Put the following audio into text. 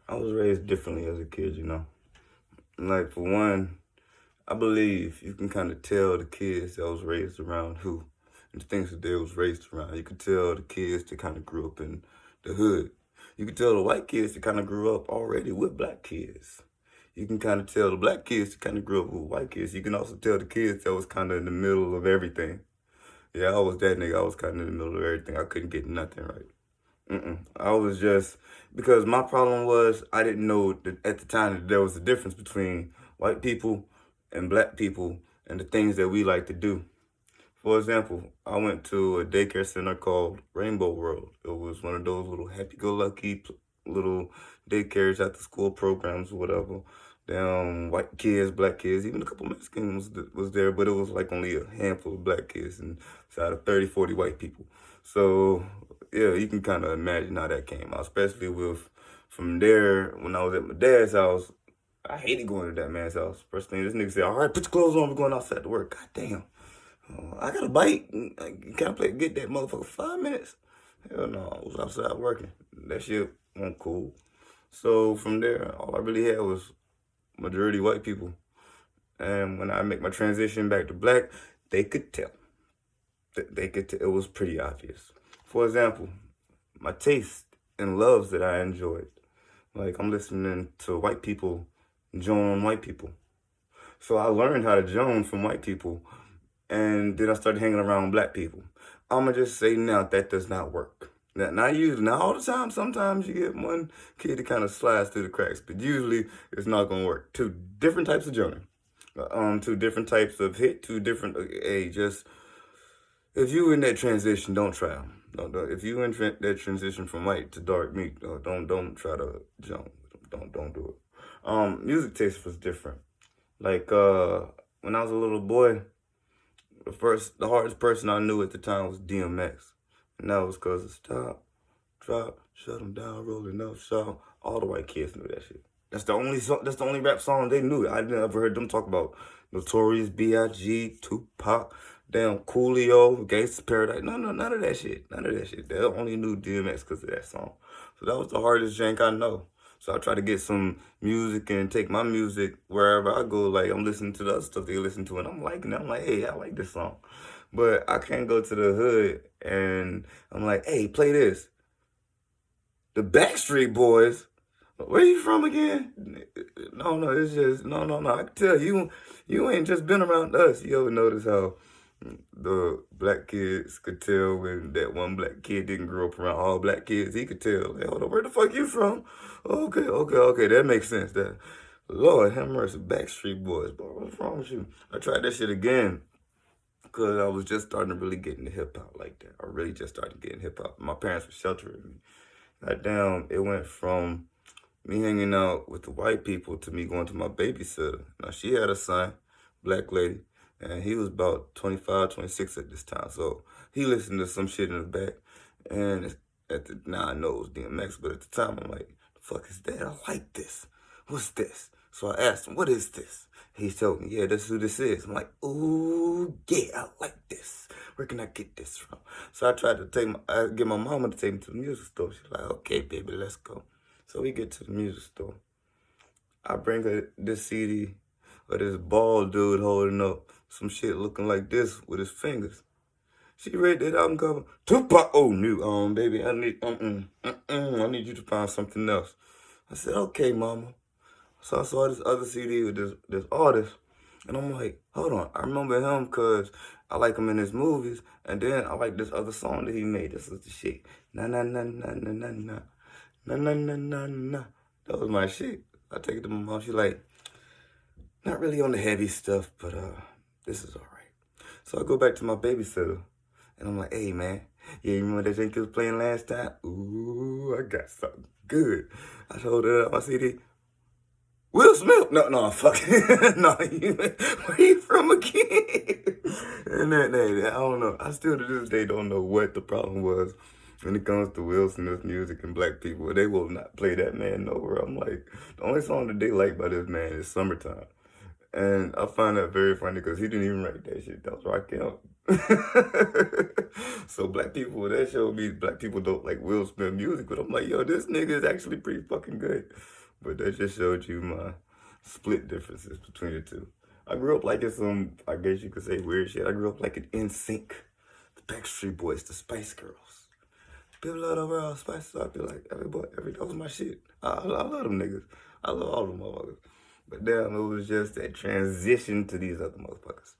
I was raised differently as a kid, you know. Like, for one, I believe you can kind of tell the kids that was raised around who and the things that they was raised around. You could tell the kids that kind of grew up in the hood. You could tell the white kids that kind of grew up already with black kids. You can kind of tell the black kids that kind of grew up with white kids. You can also tell the kids that was kind of in the middle of everything. Yeah, I was that nigga. I was kind of in the middle of everything. I couldn't get nothing right. I was just because my problem was I didn't know that at the time that there was a difference between white people and black people and the things that we like to do. For example, I went to a daycare center called Rainbow World. It was one of those little happy-go-lucky little daycares after school programs or whatever. Damn white kids, black kids, even a couple Mexicans was there, but it was like only a handful of black kids and out of 30, 40 white people. So yeah, you can kind of imagine how that came out, especially with from there when I was at my dad's house. I hated going to that man's house. First thing this nigga said, "All right, put your clothes on. We're going outside to work." God damn. I got a bite. Can I get that motherfucker 5 minutes? Hell no, I was outside working. That shit wasn't cool. So from there, all I really had was majority white people. And when I make my transition back to black, they could tell. They could tell. It was pretty obvious. For example, my taste and loves that I enjoyed. Like I'm listening to white people join white people. So I learned how to join from white people, and then I started hanging around black people. I'ma just say now that does not work. Now, not usually, not all the time. Sometimes you get one kid that kind of slides through the cracks, but usually it's not gonna work. Two different types of joining, two different types of hit, two different. Hey, just if you in that transition, don't try 'em. Don't. If you in that transition from white to dark meat, don't try to jump. Don't do it. Music taste was different. Like when I was a little boy, the hardest person I knew at the time was DMX, and that was because of Stop, Drop, Shut 'Em Down, Rolling Up, Shout. All the white kids knew that shit. That's the only song. That's the only rap song they knew. I never heard them talk about Notorious B.I.G., Tupac, damn Coolio, Gangsta's Paradise. None of that shit. None of that shit. They only knew DMX because of that song. So that was the hardest jank I know. So I try to get some music and take my music wherever I go. Like I'm listening to the other stuff they listen to, and I'm liking it. I'm like, hey, I like this song, but I can't go to the hood and I'm like, hey, play this. The Backstreet Boys. Where you from again? No, it's just no. I can tell you, you ain't just been around us. You ever notice how the black kids could tell when that one black kid didn't grow up around all black kids? He could tell. Like, hold on, where the fuck you from? Okay. That makes sense. That Lord have mercy, Backstreet Boys, bro. What's wrong with you? I tried that shit again because I was just starting to really get into hip hop like that. I really just started getting hip hop. My parents were sheltering me. Goddamn, it went from me hanging out with the white people to me going to my babysitter. Now, she had a son, black lady, and he was about 25, 26 at this time. So he listened to some shit in the back. And now I know it was DMX, but at the time I'm like, the fuck is that? I like this. What's this? So I asked him, what is this? He told me, yeah, that's who this is. I'm like, ooh, yeah, I like this. Where can I get this from? So I tried to get my mama to take me to the music store. She's like, okay, baby, let's go. So we get to the music store. I bring her this CD of this bald dude holding up some shit looking like this with his fingers. She read that album cover. Tupac, oh, new, baby, I need you to find something else. I said, okay, mama. So I saw this other CD with this artist, and I'm like, hold on, I remember him because I like him in his movies, and then I like this other song that he made. This was the shit. Na na na na na na na na. That was my shit. I take it to my mom. She's like, not really on the heavy stuff, but this is all right. So I go back to my babysitter, and I'm like, hey man, yeah, you remember that thing you was playing last time? Ooh, I got something good. I told her my CD. Will Smith? No, fuck. No, where you from again? And I don't know. I still to this day don't know what the problem was when it comes to Will Smith music and black people. They will not play that man nowhere. I'm like, the only song that they like by this man is Summertime. And I find that very funny because he didn't even write that shit. That was Rakim. So black people, that showed me black people don't like Will Smith music, but I'm like, yo, this nigga is actually pretty fucking good. But that just showed you my split differences between the two. I grew up liking some, I guess you could say, weird shit. I grew up liking NSYNC, the Backstreet Boys, the Spice Girls. People love the world, Spice. So I feel like that was my shit. I love them niggas. I love all them motherfuckers. But damn, it was just that transition to these other motherfuckers.